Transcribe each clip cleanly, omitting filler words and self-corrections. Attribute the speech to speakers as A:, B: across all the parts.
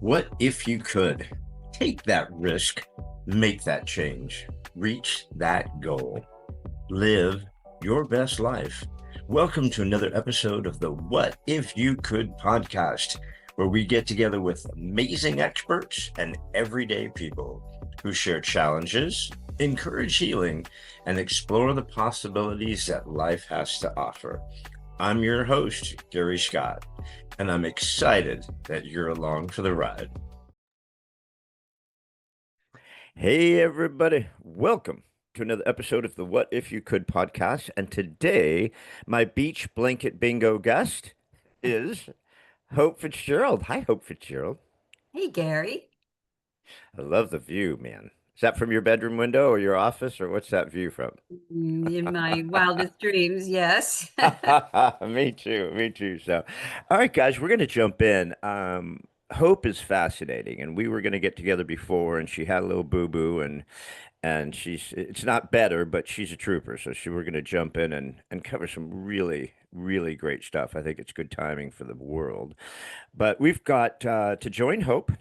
A: What if you could take that risk, make that change, reach that goal, live your best life? Welcome to another episode of the What If You Could podcast, where we get together with amazing experts and everyday people who share challenges, encourage healing, and explore the possibilities that life has to offer. I'm your host, Gary Scott, and I'm excited that you're along for the ride. Hey, everybody. Welcome to another episode of the What If You Could podcast. And today, my beach blanket bingo guest is Hope Fitzgerald. Hi, Hope Fitzgerald.
B: Hey, Gary.
A: I love the view, man. Is that from your bedroom window or your office, or what's that view from?
B: In my wildest dreams, yes.
A: Me too. Me too. So, all right, guys, we're going to jump in. Hope is fascinating, and we were going to get together before, and she had a little boo-boo, and it's not better, but she's a trooper. So we're going to jump in and cover some really, really great stuff. I think it's good timing for the world. But we've got to join Hope.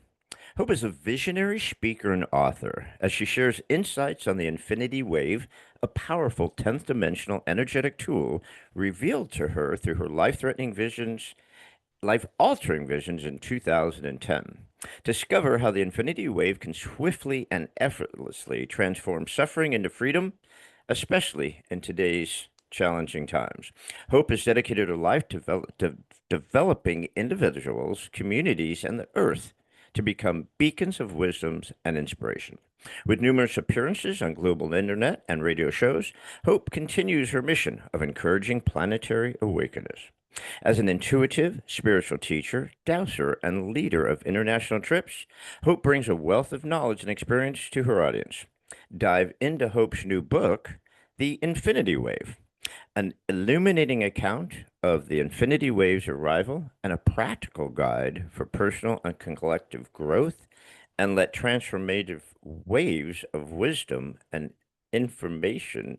A: Hope is a visionary speaker and author as she shares insights on the infinity wave, a powerful 10th dimensional energetic tool revealed to her through her life altering visions in 2010. Discover how the infinity wave can swiftly and effortlessly transform suffering into freedom, especially in today's challenging times. Hope is dedicated her life to developing individuals, communities, and the earth to become beacons of wisdoms and inspiration. With numerous appearances on global internet and radio shows, Hope continues her mission of encouraging planetary awakeners. As an intuitive, spiritual teacher, Dowser, and leader of international trips, Hope brings a wealth of knowledge and experience to her audience. Dive into Hope's new book, The Infinity Wave, an illuminating account of the infinity wave's arrival and a practical guide for personal and collective growth, and let transformative waves of wisdom and inspiration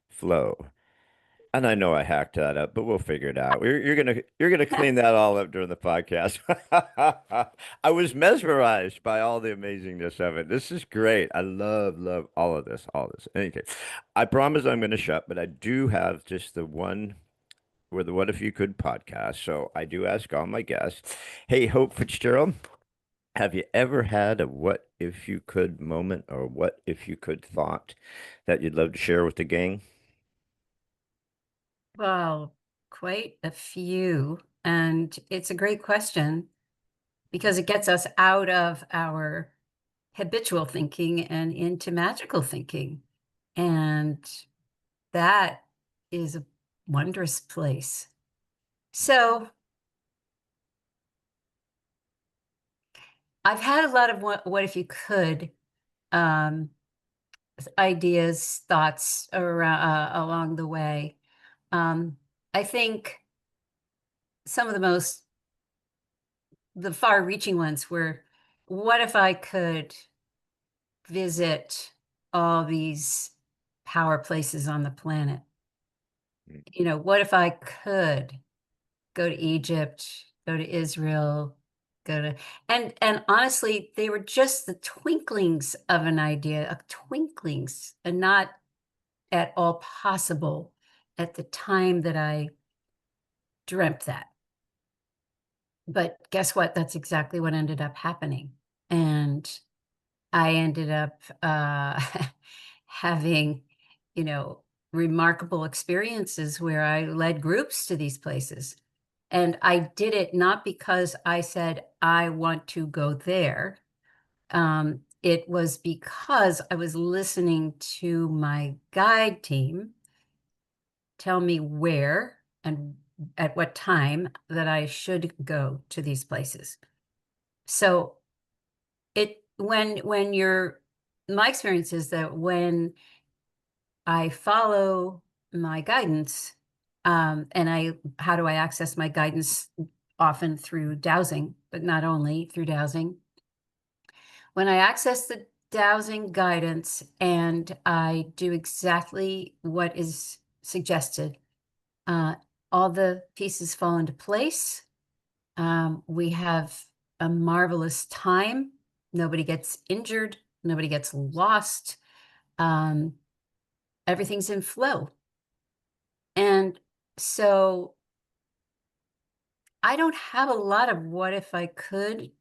A: flow. And I know I hacked that up, but we'll figure it out. You're gonna clean that all up during the podcast. I was mesmerized by all the amazingness of it. This is great. I love all of this, all this. Okay, I promise I'm gonna shut, but I do have just the one where the What If You Could podcast. So I do ask all my guests, hey, Hope Fitzgerald, have you ever had a what if you could moment or what if you could thought that you'd love to share with the gang?
B: Well, quite a few. And it's a great question because it gets us out of our habitual thinking and into magical thinking. And that is a wondrous place. So I've had a lot of what if you could um, ideas, thoughts around, along the way. Um, I think some of the far reaching ones were, what if I could visit all these power places on the planet? What if I could go to Egypt, go to Israel, go to and honestly, they were just the twinklings of an idea, of twinklings, and not at all possible at the time that I dreamt that. But guess what? That's exactly what ended up happening. And I ended up having, you know, remarkable experiences where I led groups to these places. And I did it not because I said, I want to go there. It was because I was listening to my guide team tell me where and at what time that I should go to these places. So when you're my experience is that when I follow my guidance, and how do I access my guidance? Often through dowsing, but not only through dowsing. When I access the dowsing guidance and I do exactly what is suggested, uh, all the pieces fall into place. We have a marvelous time. Nobody gets injured, nobody gets lost. Um, Everything's in flow. And so I don't have a lot of what if I could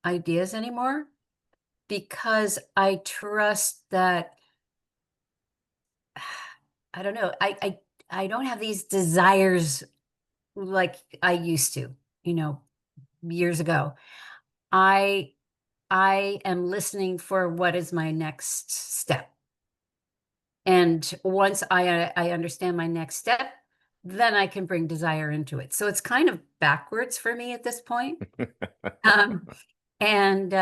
B: ideas anymore because I trust that I don't know. I don't have these desires like I used to, you know, years ago. I I am listening for what is my next step. And once I understand my next step, then I can bring desire into it. So it's kind of backwards for me at this point. Um, and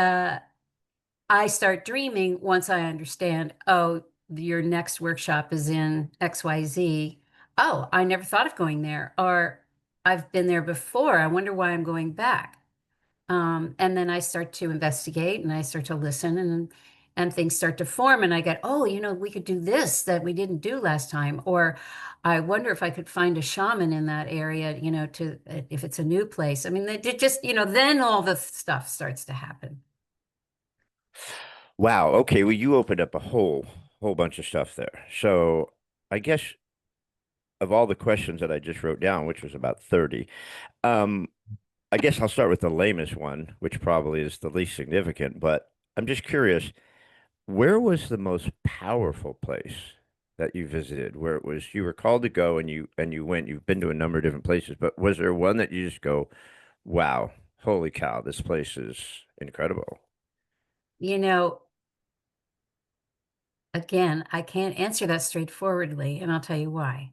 B: I start dreaming once I understand, oh, your next workshop is in XYZ. Oh, I never thought of going there. Or I've been there before. I wonder why I'm going back. And then I start to investigate and I start to listen and things start to form and I get, oh, we could do this that we didn't do last time. Or I wonder if I could find a shaman in that area, to if it's a new place. I mean, it just, then all the stuff starts to happen.
A: Wow. Okay. Well, you opened up a whole bunch of stuff there. So I guess of all the questions that I just wrote down, which was about 30, um, I guess I'll start with the lamest one, which probably is the least significant, but I'm just curious, where was the most powerful place that you visited where it was you were called to go and you went? You've been to a number of different places, but was there one that you just go, wow, holy cow, this place is incredible?
B: You know, again, I can't answer that straightforwardly, and I'll tell you why.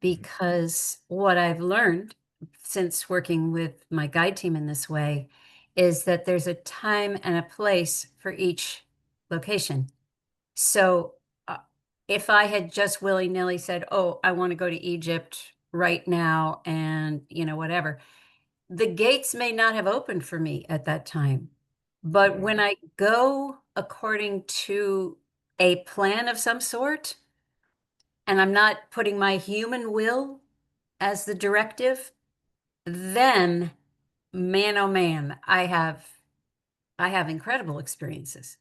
A: Mhm.
B: Because what I've learned since working with my guide team in this way is that there's a time and a place for each location. So uh, if I had just willy-nilly said, "Oh, I want to go to Egypt right now," and whatever, the gates may not have opened for me at that time. But when
A: Mm,
B: I go according to a plan of some sort, and I'm not putting my human will as the directive, then man oh man, I have incredible experiences.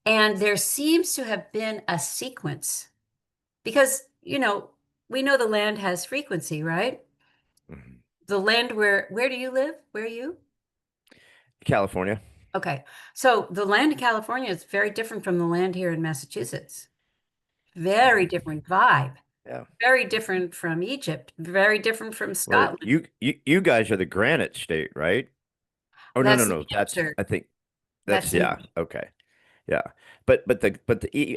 B: And there seems to have been a sequence because, we know the land has frequency, right?
A: mhm.
B: The land where do you live? Where are you?
A: California.
B: Okay. So the land in California is very different from the land here in Massachusetts. Very
A: Mhm.
B: different vibe.
A: Yeah.
B: Very different from Egypt. Very different from
A: Well,
B: Scotland.
A: you guys are the granite state, right? Oh no, no,
B: That's New
A: no. That's
B: Hampshire.
A: I think that's
B: That's New
A: yeah. Okay. Yeah. But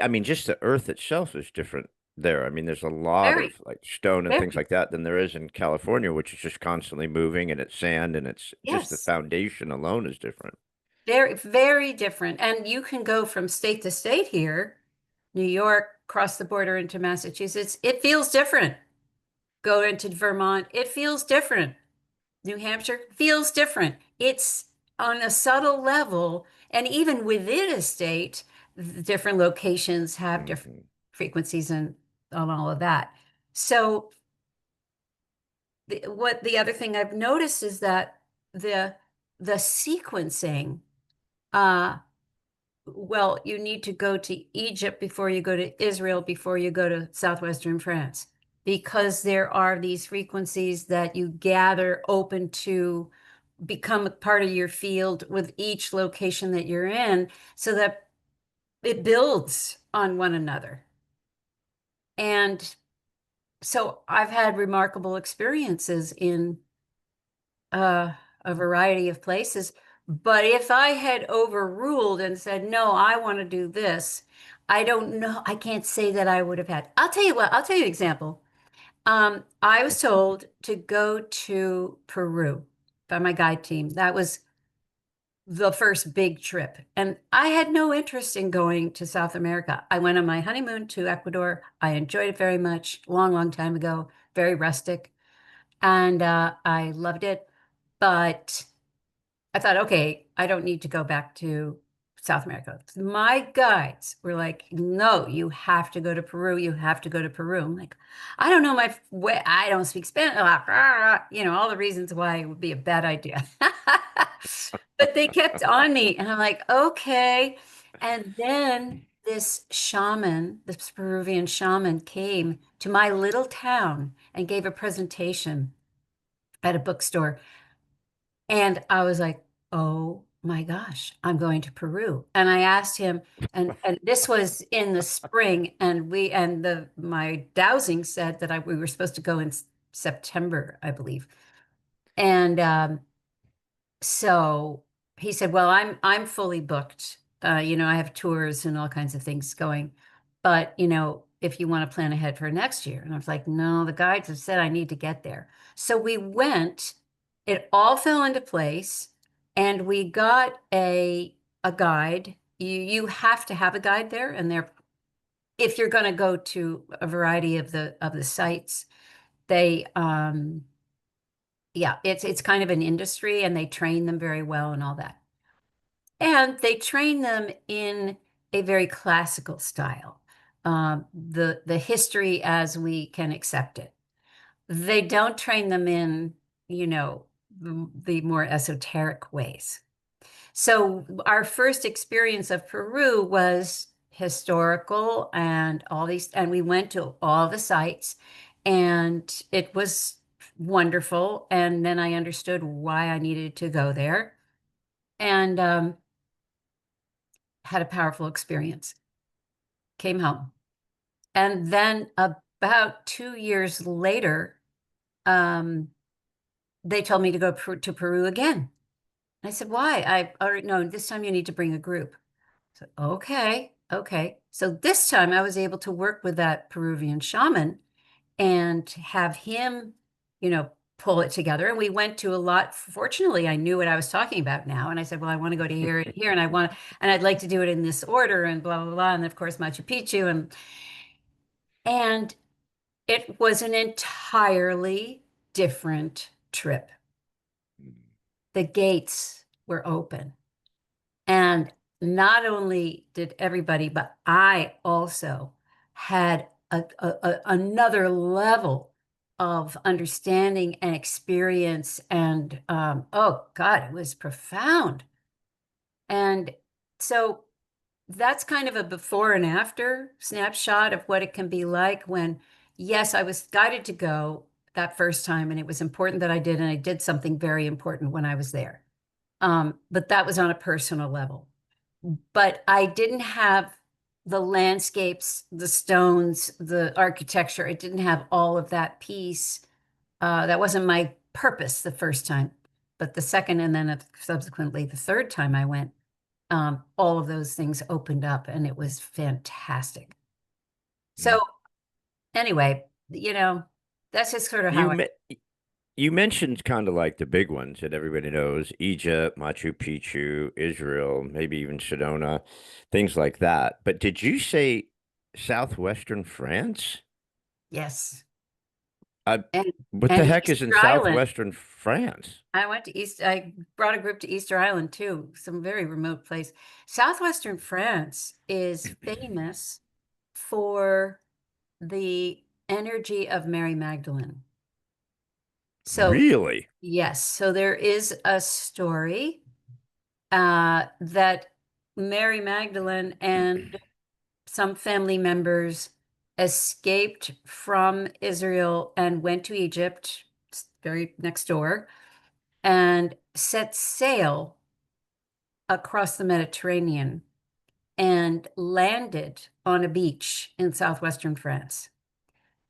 A: I mean just the earth itself is different there. I mean there's a lot
B: Very,
A: of like stone and things
B: very.
A: like that than there is in California, which is just constantly moving and it's sand and it's just the
B: Yes.
A: foundation alone is different.
B: Very, very different. And you can go from state to state here, New York, cross the border into Massachusetts. It feels different. Go into Vermont, it feels different. New Hampshire feels different. It's on a subtle level. And even within a state, different locations have different
A: Hmm.
B: frequencies and all of that. So what the other thing I've noticed is that the the sequencing uh well, you need to go to Egypt before you go to Israel, before you go to southwestern France, because there are these frequencies that you gather open to become a part of your field with each location that you're in, so that it builds on one another. And so I've had remarkable experiences in a variety of places. But if I had overruled and said, no, I want to do this, I don't know. I can't say that I would have had. I'll tell you what, I'll tell you an example. I was told to go to Peru by my guide team. That was the first big trip. And I had no interest in going to South America. I went on my honeymoon to Ecuador. I enjoyed it very much, long, long time ago, very rustic. And I loved it. But I thought, okay, I don't need to go back to South America. My guides were like, no, you have to go to Peru. You have to go to Peru. I'm like, I don't know my way. I don't speak Spanish. All the reasons why it would be a bad idea. but they kept on me, and I'm like, okay. And then this shaman, this Peruvian shaman, came to my little town and gave a presentation at a bookstore. And I was like, oh my gosh, I'm going to Peru. And I asked him, and this was in the spring, and the my dowsing said that we were supposed to go in September, I believe. And so he said, "Well, I'm fully booked. I have tours and all kinds of things going, but if you want to plan ahead for next year." And I was like, "No, the guides have said I need to get there." So we went. It all fell into place, and we got a guide. You have to have a guide there, and they're if you're going to go to a variety of the sites, they yeah, it's kind of an industry, and they train them very well and all that. And they train them in a very classical style, the history as we can accept it. They don't train them in, the more esoteric ways. So our first experience of Peru was historical and and we went to all the sites, and it was wonderful. And then I understood why I needed to go there, and had a powerful experience. Came home. And then about 2 years later, um, they told me to go to Peru again. I said, why? I already know this time you need to bring a group. So, okay, okay. So this time I was able to work with that Peruvian shaman and have him, you know, pull it together. And we went to a lot. Fortunately, I knew what I was talking about now. And I said, well, I want to go to here and here, and and I'd like to do it in this order, and blah, blah, blah. And of course, Machu Picchu. And it was an entirely different trip. The gates were open. And not only did everybody, but I also had another level of understanding and experience. And oh God, it was profound. And so that's kind of a before and after snapshot of what it can be like when, yes, I was guided to go that first time, and it was important that I did, and I did something very important when I was there. But that was on a personal level. But I didn't have the landscapes, the stones, the architecture. I didn't have all of that piece. That wasn't my purpose the first time. But the second, and then subsequently the third time I went, all of those things opened up, and it was fantastic. So anyway, that's just sort of
A: You
B: how
A: me you mentioned kind of like the big ones that everybody knows, Egypt, Machu Picchu, Israel, maybe even Sedona, things like that. But did you say southwestern France?
B: yes.
A: I,
B: And
A: what the
B: and
A: heck is in
B: Easter Island.
A: southwestern France?
B: I brought a group to Easter Island too, some very remote place. Southwestern France is famous for the energy of Mary Magdalene. So,
A: Really?
B: yes, so there is a story that Mary Magdalene and some family members escaped from Israel and went to Egypt, very next door, and set sail across the Mediterranean and landed on a beach in southwestern France.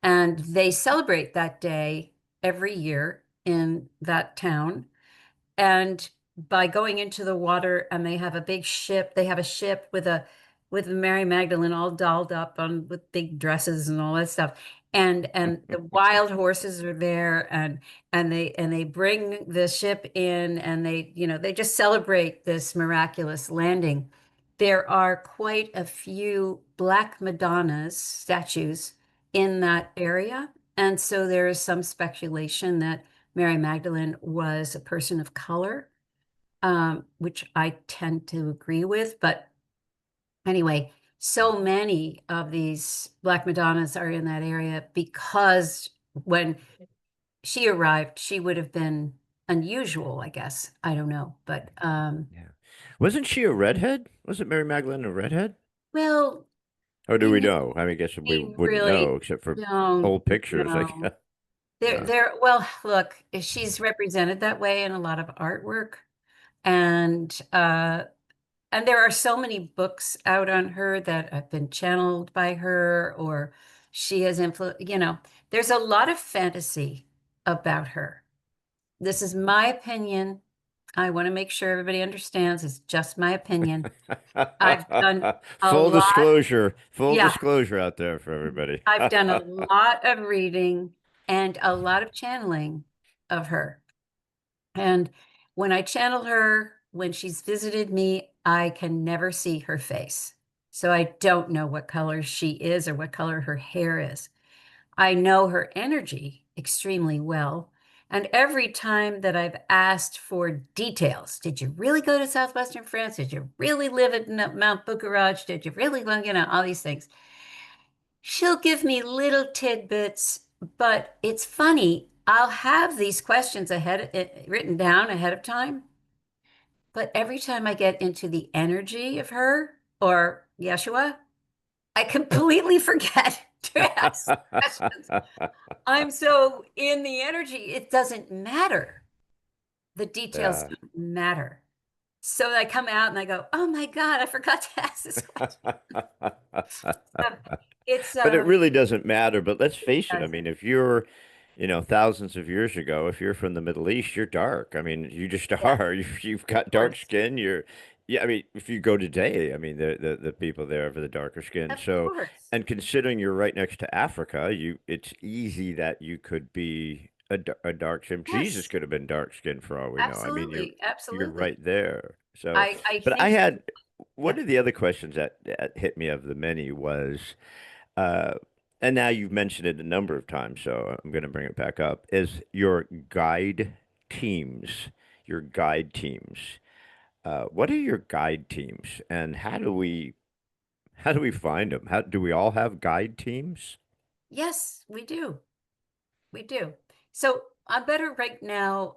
B: And they celebrate that day every year in that town. And by going into the water, and they have a big ship, they have a ship with Mary Magdalene all dolled up on with big dresses and all that stuff. And the wild horses are there, and they bring the ship in, and they just celebrate this miraculous landing. There are quite a few Black Madonnas statues in that area. And so there is some speculation that Mary Magdalene was a person of color, which I tend to agree with. But anyway, so many of these Black Madonnas are in that area because when she arrived, she would have been unusual, I guess. I don't know. But
A: Yeah. Wasn't she a redhead? Wasn't Mary Magdalene a redhead?
B: well,
A: Or do
B: you
A: we
B: know,
A: know? I mean, I guess we
B: we
A: wouldn't know
B: really
A: except for
B: don't
A: old pictures. Like,
B: know.
A: uh,
B: Well, look, she's represented that way in a lot of artwork. And and there are so many books out on her that have been channeled by her, or she has influenced, there's a lot of fantasy about her. This is my opinion. I want to make sure everybody understands it's just my opinion. I've done a lot,
A: full
B: yeah,
A: disclosure out there for everybody.
B: I've done a lot of reading and a lot of channeling of her. And when I channel her, when she's visited me, I can never see her face. So I don't know what color she is or what color her hair is. I know her energy extremely well. And every time that I've asked for details, did you really go to southwestern France? Did you really live at Mount Boucarage? Did you really, well, all these things. She'll give me little tidbits, but it's funny. I'll have these questions written down ahead of time, but every time I get into the energy of her or Yeshua, I completely forget to ask questions. I'm so in the energy, it doesn't matter. The details
A: Yeah.
B: don't matter. So I come out and I go, "Oh my God, I forgot to ask this question." Um, It's
A: But it really doesn't matter. But let's face it. I
B: doesn't.
A: mean, if you're, thousands of years ago, if you're from the Middle East, you're dark. I mean, you just
B: Yeah,
A: are. You've
B: of
A: got dark
B: course.
A: skin. Yeah. I mean, if you go today, I mean, the people there have the darker skin.
B: Of
A: So,
B: course.
A: and considering you're right next to Africa, it's easy that you could be a dark skin. Jesus
B: Yes,
A: could have been dark skinned for all we know. I mean, you're
B: absolutely.
A: you're
B: Absolutely.
A: right there. So,
B: I
A: but I
B: think,
A: had one
B: yeah.
A: of the other questions that hit me of the many was, uh, and now you've mentioned it a number of times, so I'm going to bring it back up, is your guide teams, your guide teams. What are your guide teams, and how do we find them? How do we all have guide teams?
B: Yes, we do. We do. So I better right now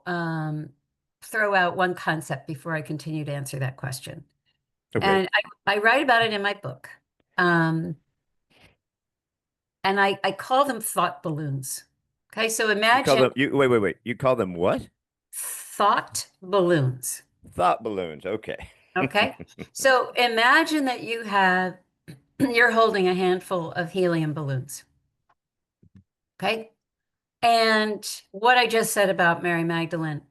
B: throw out one concept before I continue to answer that question.
A: Okay,
B: And I write about it in my book. Um, and I call them thought balloons. Okay, so
A: you call
B: imagine
A: them you wait, wait, wait. You call them what?
B: thought balloons.
A: Thought balloons. Okay.
B: Okay, so imagine that you're holding a handful of helium balloons. Okay, and what I just said about Mary Magdalene,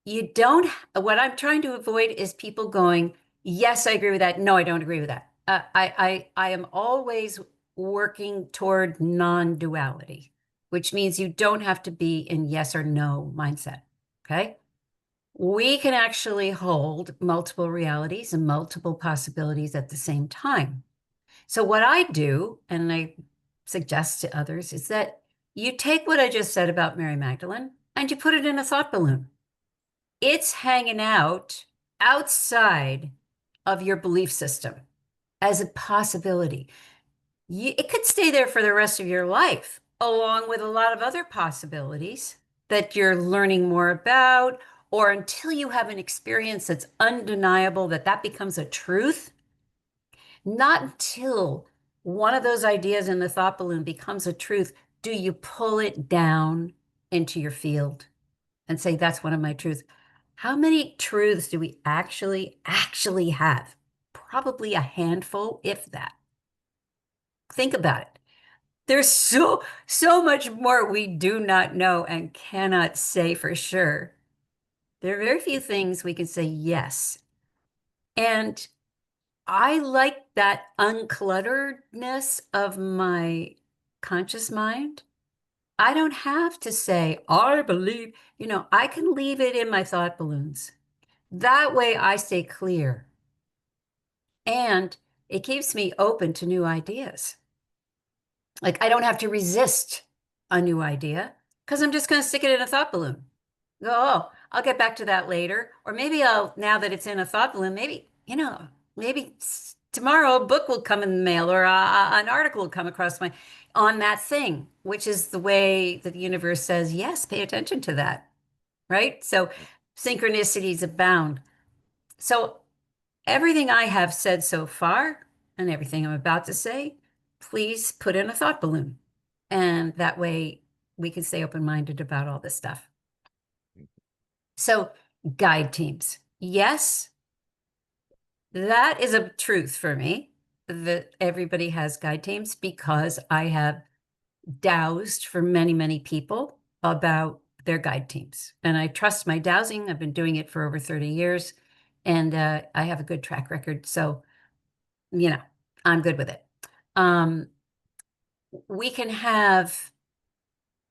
B: you don't, what I'm trying to avoid is people going, yes, I agree with that. No, I don't agree with that. I am always working toward non-duality, which means you don't have to be in yes or no mindset. Okay. We can actually hold multiple realities and multiple possibilities at the same time. So what I do, and I suggest to others, is that you take what I just said about Mary Magdalene and you put it in a thought balloon. It's hanging out outside of your belief system as a possibility. It could stay there for the rest of your life, along with a lot of other possibilities that you're learning more about, or until you have an experience that's undeniable, that becomes a truth. Not until one of those ideas in the thought balloon becomes a truth do you pull it down into your field and say, that's one of my truths. How many truths do we actually have? Probably a handful, if that. Think about it. There's so much more we do not know and cannot say for sure. There are very few things we can say yes. And I like that unclutteredness of my conscious mind. I don't have to say, I believe, I can leave it in my thought balloons. That way I stay clear and it keeps me open to new ideas. Like I don't have to resist a new idea because I'm just going to stick it in a thought balloon. Go, oh, I'll get back to that later. Or maybe now that it's in a thought balloon, maybe tomorrow a book will come in the mail or an article will come across on that thing, which is the way that the universe says, yes, pay attention to that. right? So synchronicities abound. So everything I have said so far and everything I'm about to say, please put in a thought balloon. And that way we can stay open-minded about all this stuff. So guide teams. Yes, that is a truth for me that everybody has guide teams because I have dowsed for many, many people about their guide teams. And I trust my dowsing. I've been doing it for over 30 years and I have a good track record. So, you know, I'm good with it. Um, we can have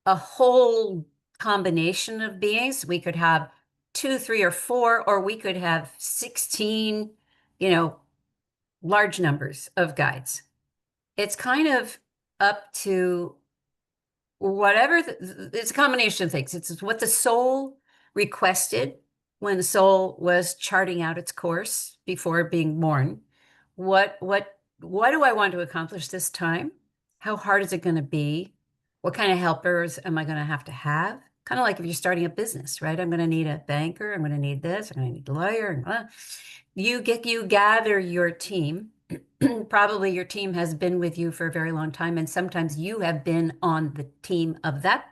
B: a whole combination of beings. We could have two, three, or four, or we could have 16, you know, large numbers of guides. It's kind of up to whatever it's a combination of things. It's what the soul requested when the soul was charting out its course before being born. What do I want to accomplish this time? How hard is it going to be? What kind of helpers am I going to have to have? Kind of like if you're starting a business, right? I'm going to need a banker. I'm going to need this. I'm going to need a lawyer. You gather your team. Probably your team has been with you for a very long time, and sometimes you have been on the team of that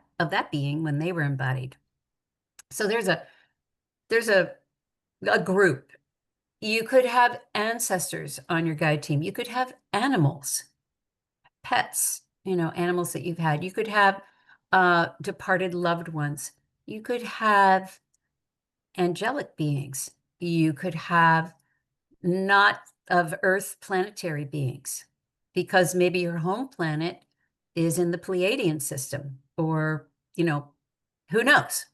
B: being when they were embodied. So there's a group. You could have ancestors on your guide team. You could have animals, pets, animals that you've had. You could have departed loved ones. You could have angelic beings. You could have not of Earth planetary beings, because maybe your home planet is in the Pleiadian system, or, who knows?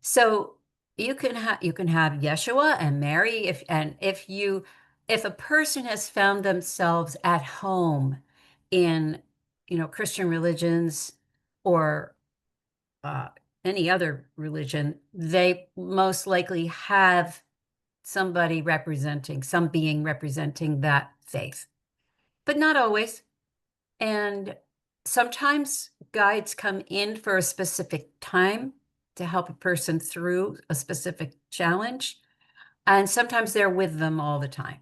B: So you can have Yeshua and Mary, if a person has found themselves at home in, Christian religions or uh, any other religion, they most likely have some being representing that faith, but not always. And sometimes guides come in for a specific time to help a person through a specific challenge. And sometimes they're with them all the time.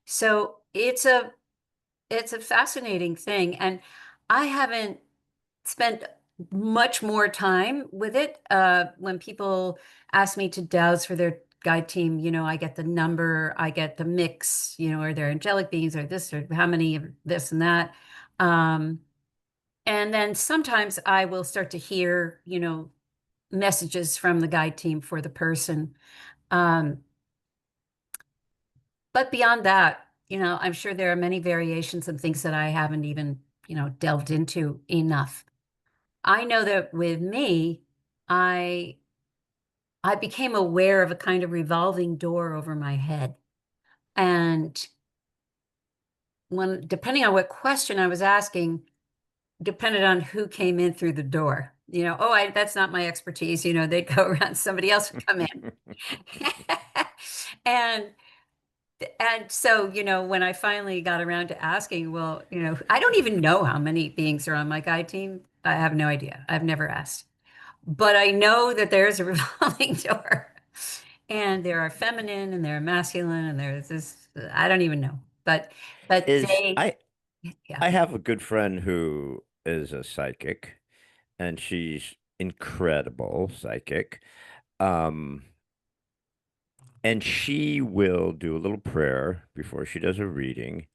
B: So it's a fascinating thing. And I haven't spent much more time with it. When people ask me to douse for their guide team, I get the number, I get the mix, are there angelic beings or this or how many of this and that. Um, and then sometimes I will start to hear, messages from the guide team for the person. Um, but beyond that, I'm sure there are many variations and things that I haven't even, delved into enough. I know that with me, I I became aware of a kind of revolving door over my head. And depending on what question I was asking, depended on who came in through the door. That's not my expertise. They'd go around, somebody else would come in. And so, when I finally got around to asking, well, I don't even know how many beings are on my guide team. I have no idea. I've never asked. But I know that there's a revolving door. And there are feminine and there are masculine and there's this, I don't even know. But
A: Is
B: yeah,
A: I have a good friend who is a psychic, and she's incredible psychic. Um, and she will do a little prayer before she does a reading,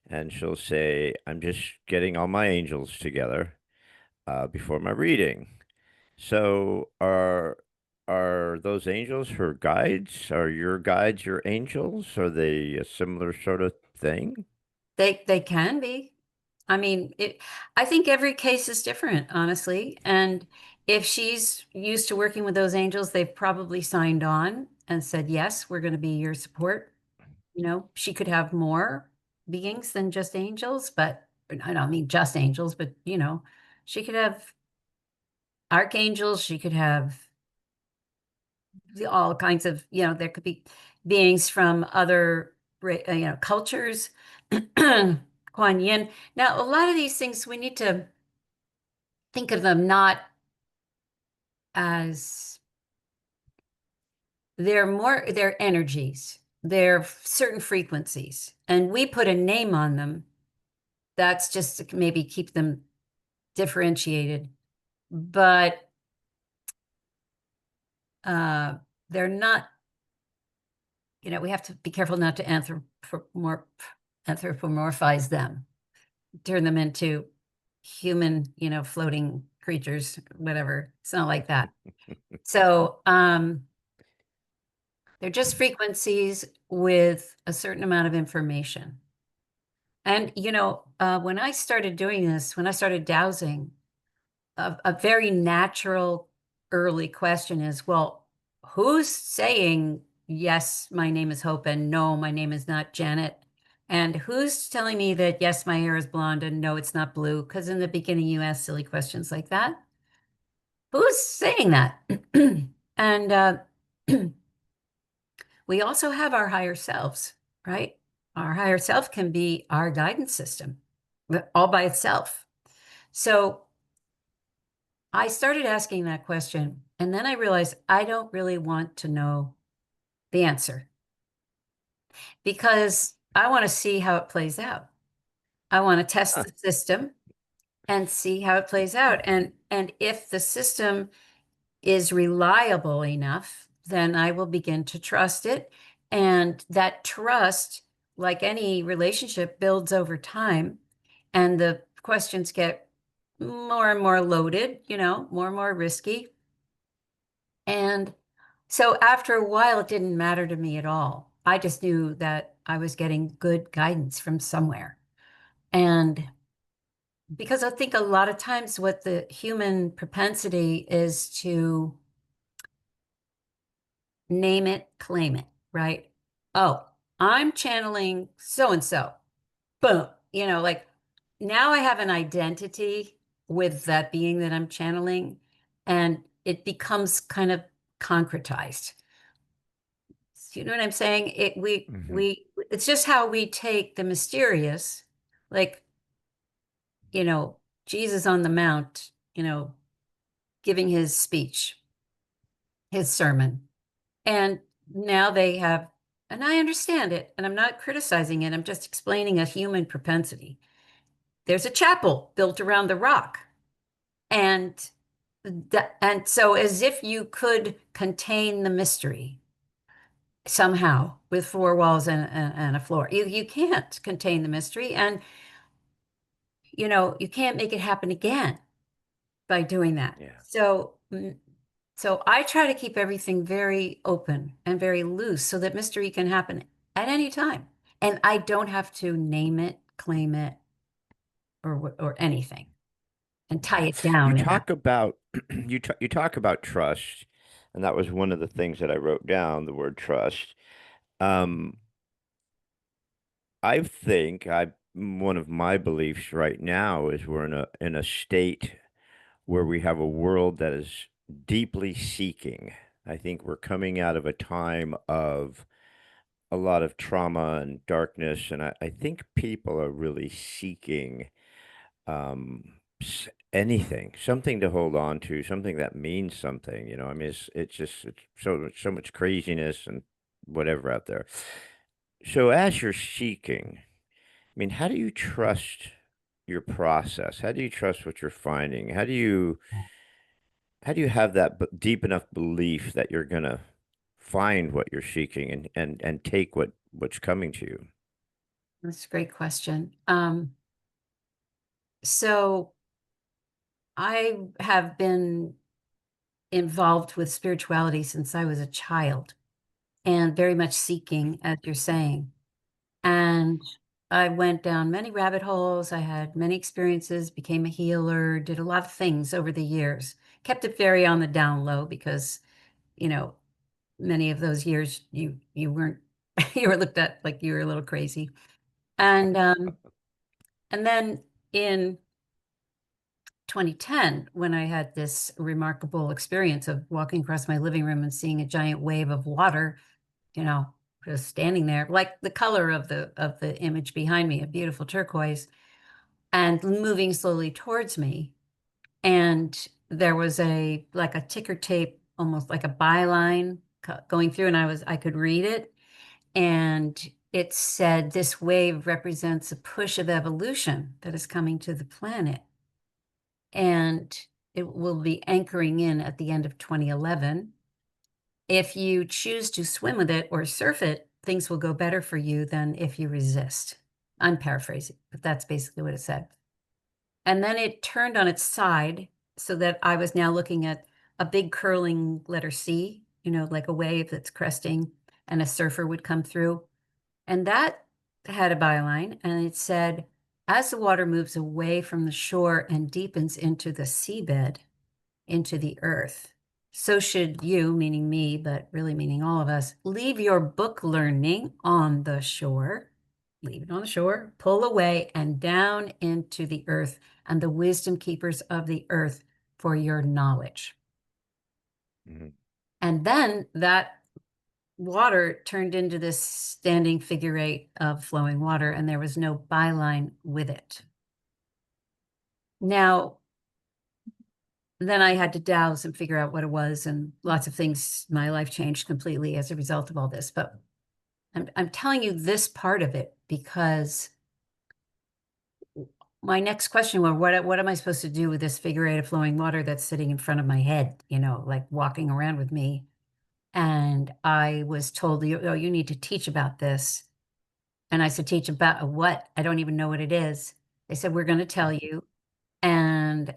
A: and she'll say, "I'm just getting all my angels together before my reading." So are those angels her guides? Are your guides your angels? Are they a similar sort of thing?
B: they can be. I mean, I think every case is different, honestly. And if she's used to working with those angels, they've probably signed on and said, yes, we're going to be your support. She could have more beings than just angels, but I don't mean just angels, but she could have archangels, she could have all kinds of, there could be beings from other, cultures. Kuan Yin. Now, a lot of these things we need to think of them not as they're energies. They're certain frequencies. And we put a name on them. That's just to maybe keep them differentiated. But uh, they're not, we have to be careful not to anthropomorphize them, turn them into human, floating creatures, whatever. It's not like that. So they're just frequencies with a certain amount of information. And, when I started doing this, when I started dowsing, a very natural early question is, well, who's saying, yes, my name is Hope, and no, my name is not Janet? And who's telling me that, yes, my hair is blonde, and no, it's not blue? Because in the beginning, you asked silly questions like that. Who's saying that? And we also have our higher selves, right? Our higher self can be our guidance system, but all by itself. So I started asking that question, and then I realized I don't really want to know the answer because I want to see how it plays out. I want to test
A: Huh.
B: the system and see how it plays out. And if the system is reliable enough, then I will begin to trust it. And that trust, like any relationship, builds over time. And the questions get more and more loaded, more and more risky. And so after a while, it didn't matter to me at all. I just knew that I was getting good guidance from somewhere. And because I think a lot of times what the human propensity is to name it, claim it, right? Oh, I'm channeling so and so. Boom. Like now I have an identity with that being that I'm channeling, and it becomes kind of concretized. You know what I'm saying?
A: Hmm.
B: It's just how we take the mysterious, like, you know, Jesus on the Mount, giving his speech, his sermon. And now they have, and I understand it, and I'm not criticizing it, I'm just explaining a human propensity. There's a chapel built around the rock. And and so as if you could contain the mystery somehow with four walls and a floor. You can't contain the mystery, and you can't make it happen again by doing that.
A: Yeah.
B: So I try to keep everything very open and very loose so that mystery can happen at any time. And I don't have to name it, claim it, or anything and tie it
A: You
B: down in that.
A: talk about you talk about trust, and that was one of the things that I wrote down, the word trust. Um, I think I one of my beliefs right now is we're in a state where we have a world that is deeply seeking. I think we're coming out of a time of a lot of trauma and darkness, and I think people are really seeking anything, something to hold on to, something that means something. I mean, it's so much craziness and whatever out there. So as you're seeking, I mean, how do you trust your process? How do you trust what you're finding? How do you have that deep enough belief that you're gonna find what you're seeking and take what's coming to you?
B: That's a great question. So I have been involved with spirituality since I was a child and very much seeking, as you're saying. And I went down many rabbit holes. I had many experiences, became a healer, did a lot of things over the years. Kept it very on the down low because, you know, many of those years you weren't you were looked at like you were a little crazy. And and then in 2010, when I had this remarkable experience of walking across my living room and seeing a giant wave of water, you know, just standing there, like the color of the image behind me, a beautiful turquoise, and moving slowly towards me. And there was a like a ticker tape, almost like a byline. going through, and I could read it, and it said this wave represents a push of evolution that is coming to the planet, and it will be anchoring in at the end of 2011. If you choose to swim with it or surf it, things will go better for you than if you resist. I'm paraphrasing, but that's basically what it said. And then it turned on its side so that I was now looking at a big curling letter C, like a wave that's cresting, and a surfer would come through. And that had a byline, and it said, as the water moves away from the shore and deepens into the seabed, into the earth, so should you, meaning me, but really meaning all of us, leave your book learning on the shore, leave it on the shore, pull away and down into the earth and the wisdom keepers of the earth for your knowledge.
A: Mhm.
B: And then that water turned into this standing figure eight of flowing water, and there was no byline with it. Now, then I had to douse and figure out what it was, and lots of things, my life changed completely as a result of all this. But I'm telling you this part of it because my next question was, what am I supposed to do with this figure eight of flowing water that's sitting in front of my head, like walking around with me? And I was told, oh, you need to teach about this. And I said, teach about what? I don't even know what it is. They said, we're going to tell you. And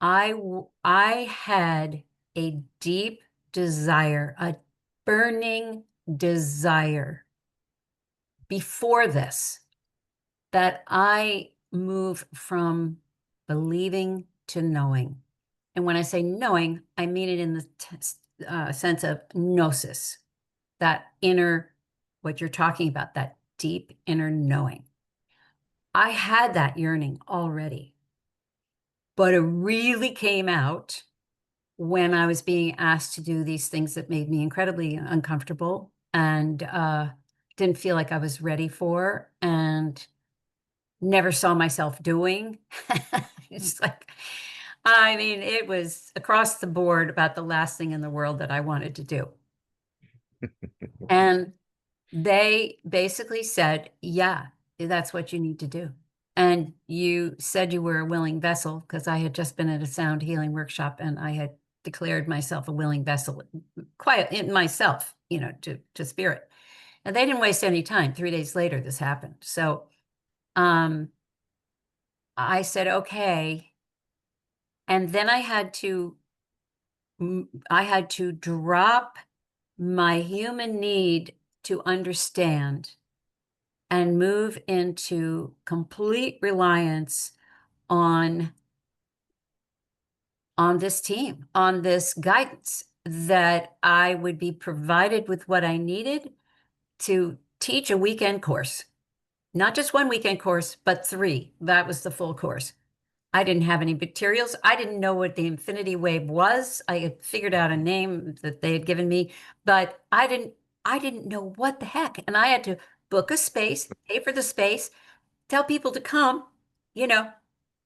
B: I had a deep desire, a burning desire before this, that I move from believing to knowing. And when I say knowing, I mean it in the sense of gnosis, that inner, what you're talking about, that deep inner knowing. I had that yearning already, but it really came out when I was being asked to do these things that made me incredibly uncomfortable and didn't feel like I was ready for and never saw myself doing. It's like, I mean, it was across the board about the last thing in the world that I wanted to do. And they basically said, yeah, that's what you need to do. And you said you were a willing vessel because I had just been at a sound healing workshop and I had declared myself a willing vessel, quiet in myself, to spirit. And they didn't waste any time. 3 days later, this happened. So um, I said, okay. And then I had to drop my human need to understand and move into complete reliance on this team, on this guidance, that I would be provided with what I needed to teach a weekend course. Not just one weekend course, but 3. That was the full course. I didn't have any materials. I didn't know what the infinity wave was. I had figured out a name that they had given me, but I didn't know what the heck. And I had to book a space, pay for the space, tell people to come, you know,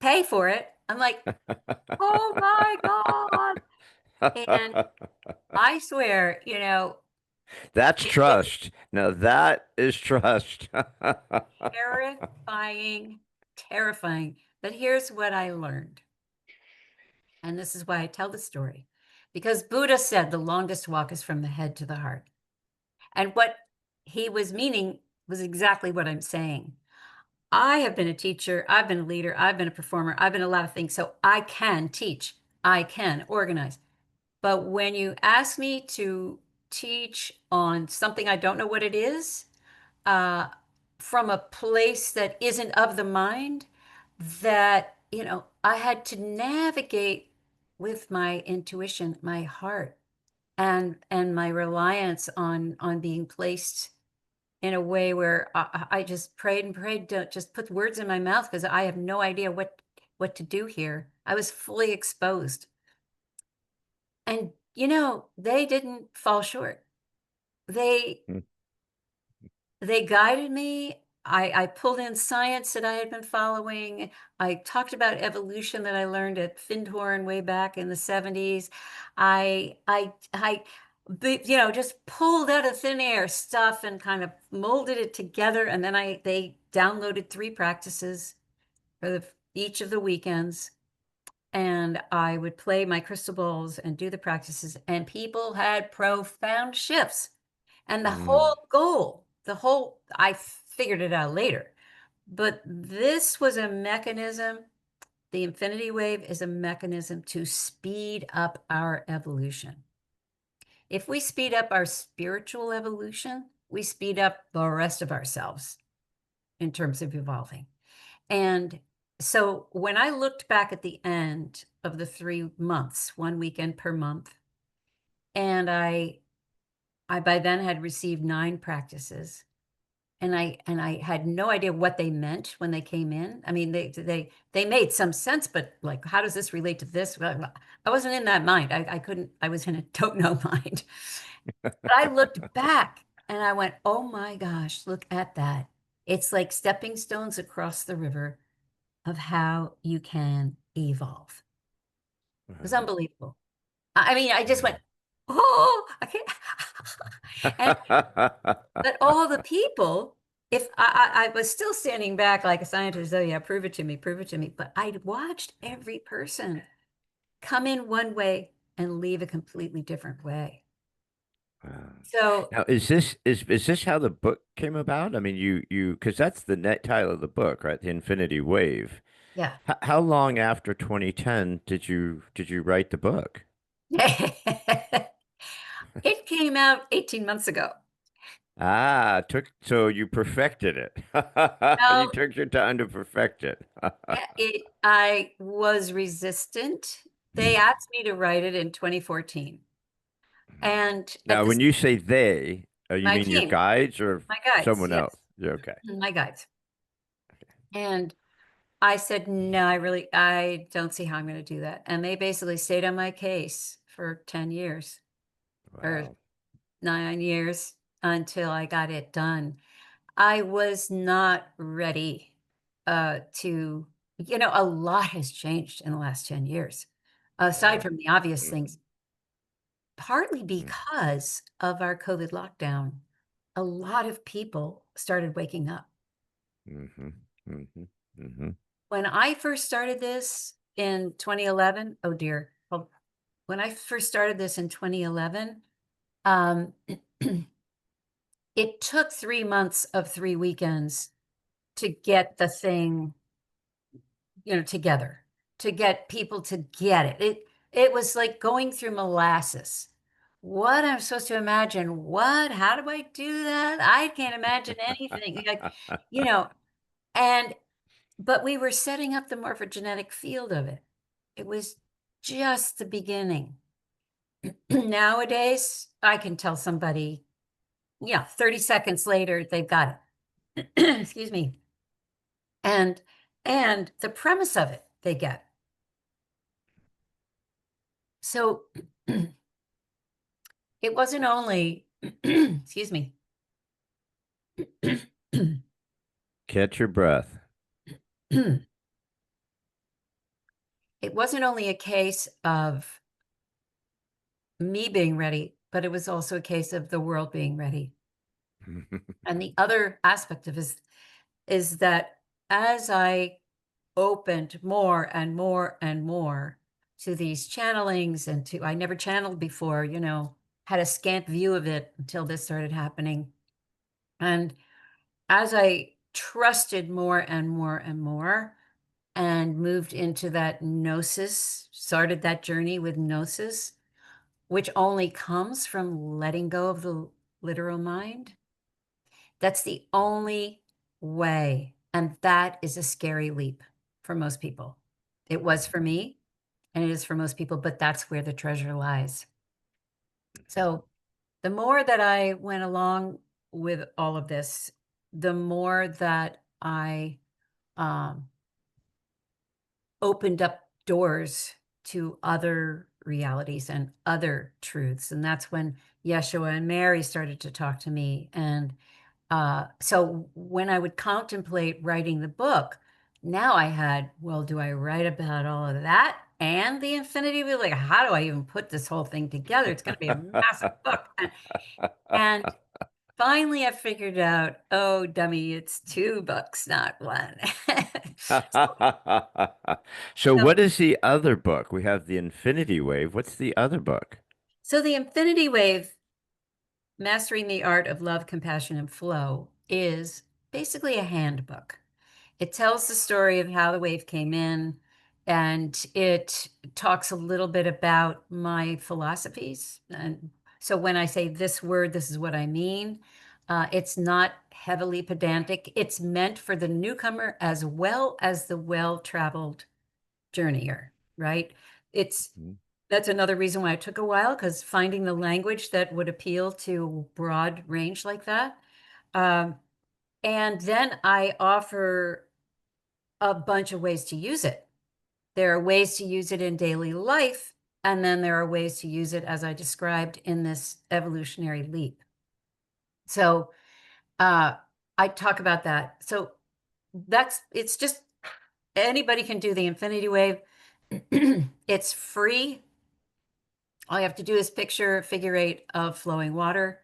B: pay for it. I'm like, oh my God. And I swear,
A: That's
B: it was
A: trust. Now that is trust.
B: terrifying, terrifying. But here's what I learned. And this is why I tell the story. Because Buddha said the longest walk is from the head to the heart. And what he was meaning was exactly what I'm saying. I have been a teacher, I've been a leader, I've been a performer, I've been a lot of things. So I can teach, I can organize. But when you ask me to teach on something I don't know what it is, uh, from a place that isn't of the mind, that, I had to navigate with my intuition, my heart, and my reliance on being placed in a way where I just prayed and prayed to just put words in my mouth because I have no idea what to do here. I was fully exposed. And they didn't fall short. They they guided me. I pulled in science that I had been following. I talked about evolution that I learned at Findhorn way back in the 70s. I just pulled out of thin air stuff and kind of molded it together. And then they downloaded 3 practices for each of the weekends. And I would play my crystal balls and do the practices, and people had profound shifts. And the
A: Mm,
B: whole goal, I figured it out later, but this was a mechanism. The infinity wave is a mechanism to speed up our evolution. If we speed up our spiritual evolution, we speed up the rest of ourselves in terms of evolving. And so when I looked back at the end of the 3 months, 1 weekend per month, and I by then had received 9 practices, and I had no idea what they meant when they came in. I mean, they made some sense, but, like, how does this relate to this? Well, I wasn't in that mind. I couldn't. I was in a don't know mind. But I looked back and I went, "Oh my gosh, look at that." It's like stepping stones across the river of how you can evolve. It was
A: wow.
B: unbelievable. I mean, I just
A: Mm.
B: went, "Oh, I can't." And but all the people, if I was still standing back like a scientist, "Oh, yeah, prove it to me," but I'd watched every person come in one way and leave a completely different way.
A: Wow.
B: So,
A: Now, is this how the book came about? I mean, you because that's the net title of the book, right? The Infinity Wave.
B: yeah.
A: How long after 2010 did you write the book?
B: It came out 18 months ago.
A: Ah, took so you perfected it. You
B: Now,
A: took your time to perfect it.
B: I was resistant. They asked me to write it in 2014, and at
A: Now,
B: this
A: when you say they, you
B: my
A: mean your
B: team,
A: guides or
B: my guides,
A: someone else?
B: yes,
A: Yeah, okay.
B: my guides, and I said, "No, I don't see how I'm gonna do that," and they basically stayed on my case for 10 years or
A: Wow.
B: 9 years until I got it done. I was not ready, to a lot has changed in the last 10 years, aside
A: Yeah.
B: from the obvious
A: Mm-hmm.
B: things, partly because of our COVID lockdown. A lot of people started waking up.
A: Mm-hmm. Mm-hmm. Mm-hmm.
B: When I first started this in 2011, oh dear. Well, when I first started this in 2011, um, it took 3 months of 3 weekends to get the thing, together, to get people to get it. It was like going through molasses. What I'm supposed to imagine? What? How do I do that? I can't imagine anything. Like, you know, and but we were setting up the morphogenetic field of it. It was just the beginning. Nowadays, I can tell somebody, yeah, 30 seconds later, they've got it. Excuse me. And the premise of it, they get. So it wasn't only excuse me.
A: Catch your breath.
B: It wasn't only a case of me being ready, but it was also a case of the world being ready. And the other aspect of this is that as I opened more and more and more to these channelings and to I never channeled before, had a scant view of it until this started happening. And as I trusted more and more and more and moved into that gnosis, started that journey with gnosis, which only comes from letting go of the literal mind. That's the only way. And that is a scary leap for most people. It was for me and it is for most people, but that's where the treasure lies. So the more that I went along with all of this, the more that I um, opened up doors to other realities and other truths. And that's when Yeshua and Mary started to talk to me. And So when I would contemplate writing the book, now I had, well, do I write about all of that and the infinity wheel? Like, how do I even put this whole thing together? It's going to be a massive book. And finally, I figured out, oh, dummy, it's 2 books, not one.
A: So,
B: So,
A: what is the other book? We have the Infinity Wave. What's the other book?
B: so the infinity wave, Mastering the Art of Love, Compassion, and Flow, is basically a handbook. It tells the story of how the wave came in, and it talks a little bit about my philosophies. And so when I say this word, this is what I mean. It's not heavily pedantic. It's meant for the newcomer as well as the well-traveled journeyer, right? It's
A: Mhm.
B: That's another reason why it took a while, because finding the language that would appeal to broad range like that. Um, and then I offer a bunch of ways to use it. There are ways to use it in daily life, and then there are ways to use it, as I described, in this evolutionary leap. So uh, I talk about that. So it's just anybody can do the infinity wave. It's free. All you have to do is picture a figure eight of flowing water.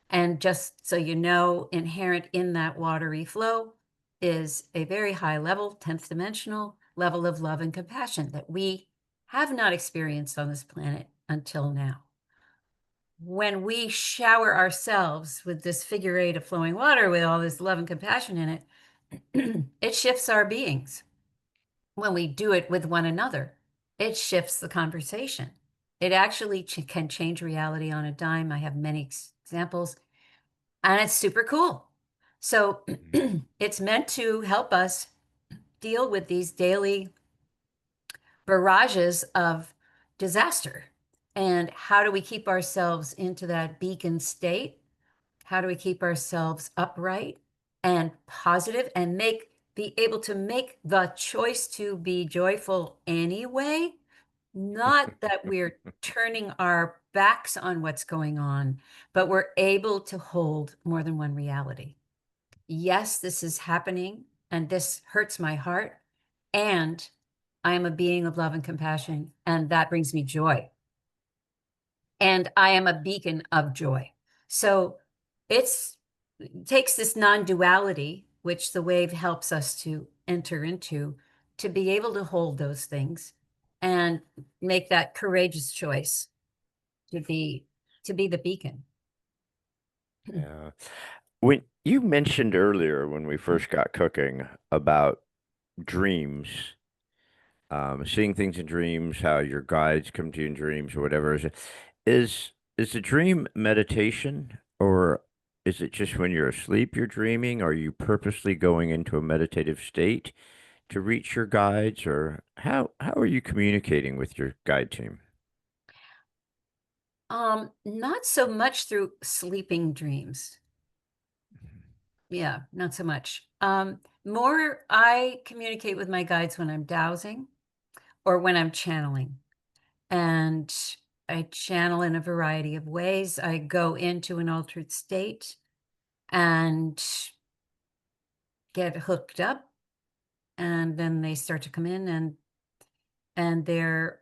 B: And just so you know, inherent in that watery flow is a very high level, 10th dimensional level of love and compassion that we have not experienced on this planet until now. When we shower ourselves with this figure eight of flowing water with all this love and compassion in it, it shifts our beings. When we do it with one another, it shifts the conversation. It actually can change reality on a dime. I have many examples, and it's super cool. So it's meant to help us deal with these daily barrages of disaster. And how do we keep ourselves into that beacon state? How do we keep ourselves upright and positive and be able to make the choice to be joyful anyway? Not that we're turning our backs on what's going on, but we're able to hold more than one reality. Yes, this is happening, and this hurts my heart. And I am a being of love and compassion, and that brings me joy. And I am a beacon of joy. So it's it takes this non-duality, which the wave helps us to enter into, to be able to hold those things and make that courageous choice to be the beacon.
A: Yeah. When you mentioned earlier when we first got cooking about dreams, seeing things in dreams, how your guides come to you in dreams or whatever, is the dream meditation, or is it just when you're asleep you're dreaming? Are you purposely going into a meditative state to reach your guides, or how are you communicating with your guide team?
B: Not so much through sleeping dreams. Yeah, not so much. More I communicate with my guides when I'm dowsing or when I'm channeling. And I channel in a variety of ways. I go into an altered state and get hooked up, and then they start to come in, and they're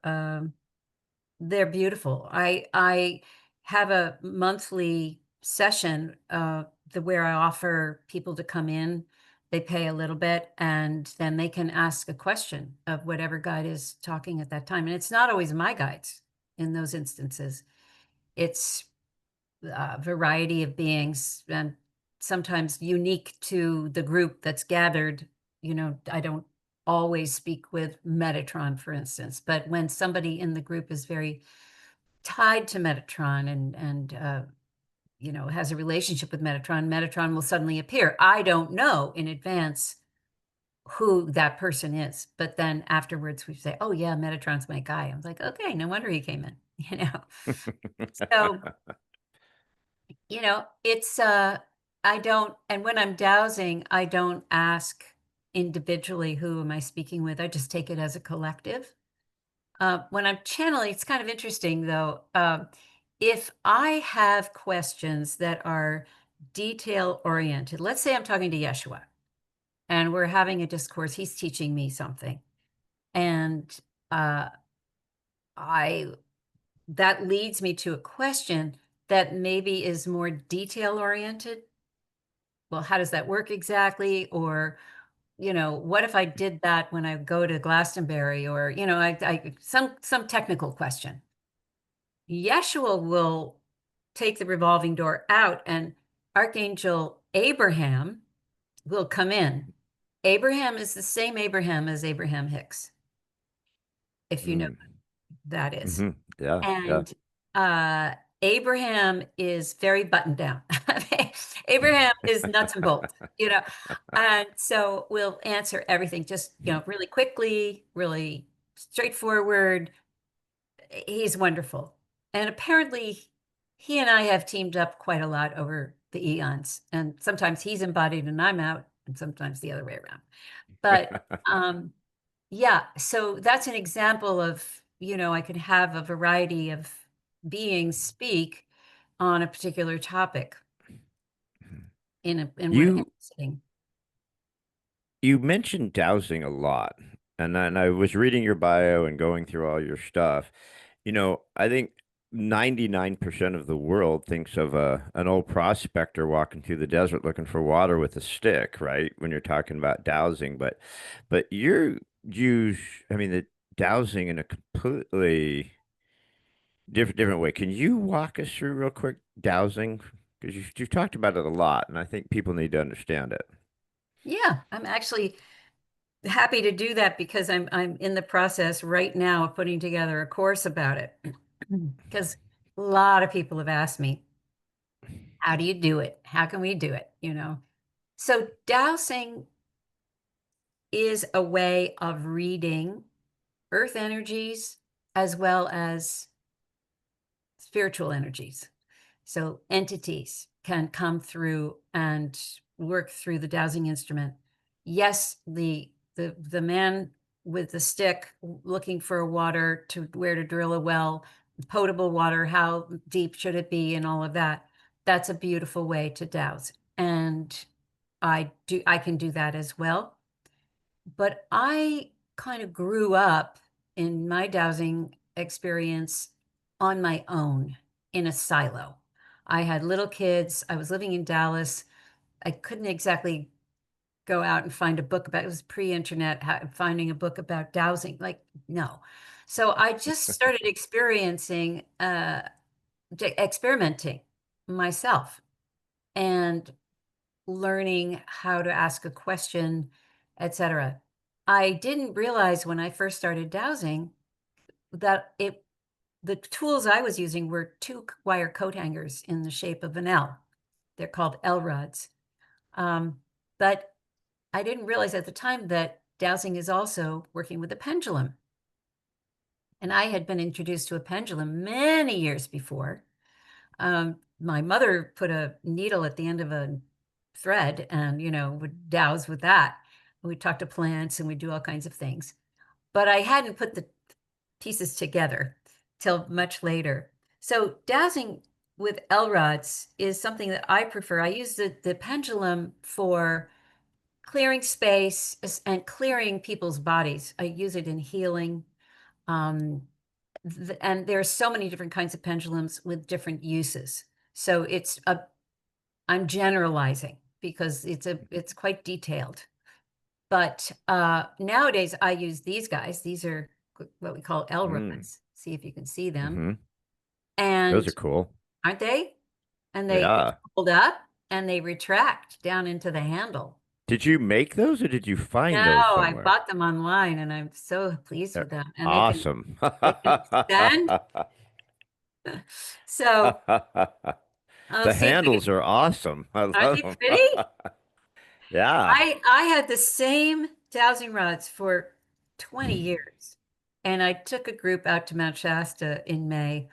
B: beautiful. I have a monthly session where I offer people to come in. They pay a little bit, and then they can ask a question of whatever guide is talking at that time. And it's not always my guides in those instances. It's a variety of beings, and sometimes unique to the group that's gathered. I don't always speak with Metatron, for instance, but when somebody in the group is very tied to Metatron and has a relationship with Metatron, Metatron will suddenly appear. I don't know in advance who that person is, but then afterwards we say, "Oh yeah, Metatron's my guy." I was like, "Okay, no wonder he came in." So it's I don't, and when I'm dowsing, I don't ask individually who am I speaking with. I just take it as a collective. When I'm channeling, it's kind of interesting though. If I have questions that are detail oriented. Let's say I'm talking to Yeshua and we're having a discourse. He's teaching me something. And uh, I that leads me to a question that maybe is more detail oriented. Well, how does that work exactly? Or, what if I did that when I go to Glastonbury? Or, some technical question. Yeshua will take the revolving door out, and Archangel Abraham will come in. Abraham is the same Abraham as Abraham Hicks, if you know
A: Mm.
B: who that is.
A: Hmm. Yeah, yeah.
B: And uh, Abraham is very buttoned down. Abraham is nuts and bolts. And so we'll answer everything just, really quickly, really straightforward. He's wonderful. And apparently, he and I have teamed up quite a lot over the eons. And sometimes he's embodied and I'm out, and sometimes the other way around. But yeah, so that's an example of, I could have a variety of beings speak on a particular topic in one
A: You
B: sitting.
A: you mentioned dowsing a lot, and I was reading your bio and going through all your stuff. I think 99% of the world thinks of an old prospector walking through the desert looking for water with a stick, right? When you're talking about dowsing, but you're use I mean the dowsing in a completely different way. Can you walk us through real quick dowsing? Because you've talked about it a lot, and I think people need to understand it.
B: Yeah, I'm actually happy to do that because I'm in the process right now of putting together a course about it. Because a lot of people have asked me, how do you do it? How can we do it? So dowsing is a way of reading earth energies as well as spiritual energies. So entities can come through and work through the dowsing instrument. Yes, the man with the stick looking for water to where to drill a well, potable water, how deep should it be, and all of that. That's a beautiful way to dowse. And I can do that as well. But I kind of grew up in my dowsing experience on my own in a silo. I had little kids. I was living in Dallas. I couldn't exactly go out and find a book about it. Was pre-internet, finding a book about dowsing. Like, no. So I just started experimenting myself and learning how to ask a question, etc. I didn't realize when I first started dowsing that the tools I was using were two wire coat hangers in the shape of an L. They're called L rods. But I didn't realize at the time that dowsing is also working with a pendulum. And I had been introduced to a pendulum many years before. My mother put a needle at the end of a thread and, would douse with that. We'd talk to plants and we'd do all kinds of things. But I hadn't put the pieces together till much later. So dowsing with L rods is something that I prefer. I use the pendulum for clearing space and clearing people's bodies. I use it in healing. Um, and there's so many different kinds of pendulums with different uses. So I'm generalizing because it's quite detailed. But nowadays I use these guys. These are what we call L
A: Mm.
B: rods. See if you can see them.
A: Hmm. Those
B: And
A: are cool.
B: aren't they? And they
A: Yeah.
B: fold up and they retract down into the handle.
A: Did you make those or did you
B: No,
A: find those
B: I
A: somewhere?
B: bought them online and I'm so pleased
A: They're
B: with them. And
A: awesome.
B: they can extend. So I'll
A: The
B: see if we can,
A: handles are awesome. I
B: aren't
A: love
B: they
A: them.
B: pretty?
A: Yeah.
B: I had the same dowsing rods for 20 years. And I took a group out to Mount Shasta in May